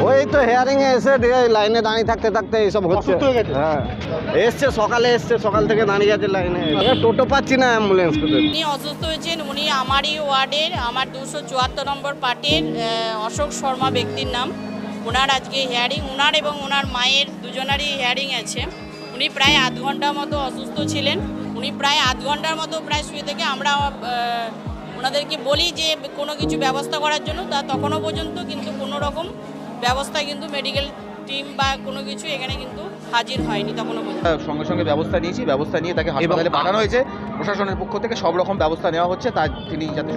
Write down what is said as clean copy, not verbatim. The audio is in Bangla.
ওই তো হেয়ারিং এ এসে লাইনে দাঁড়িয়ে থাকতে থাকতে এইসব হচ্ছে। হ্যাঁ এসছে, সকালে এসছে, সকাল থেকে দাঁড়িয়ে আছে লাইনে। টোটো পাচ্ছি না, অ্যাম্বুলেন্স কোথায়। উনি অসুস্থ হয়েছেন, উনি আমারই ওয়ার্ডের, আমার 274 নম্বর পার্টির অশোক শর্মা ব্যক্তির নাম। ওনার আজকে হিয়ারিং, ওনার এবং ওনার মায়ের দুজনারই হিয়ারিং আছে। উনি প্রায় আধ ঘন্টার মতো অসুস্থ ছিলেন। উনি প্রায় আধ ঘন্টার মতো প্রায় শুয়ে থেকে আমরা ওনাদেরকে বলি যে কোনো কিছু ব্যবস্থা করার জন্য, তা তখনও পর্যন্ত কিন্তু কোনো রকম ব্যবস্থা কিন্তু মেডিকেল টিম বা কোনো কিছু এখানে কিন্তু হাজির হয়নি তখনও পর্যন্ত। সঙ্গে সঙ্গে ব্যবস্থা নিয়েছি, ব্যবস্থা নিয়ে তাকে হাসপাতালে পাঠানো হয়েছে। প্রশাসনের পক্ষ থেকে সব রকম ব্যবস্থা নেওয়া হচ্ছে, তাই তিনি যাতে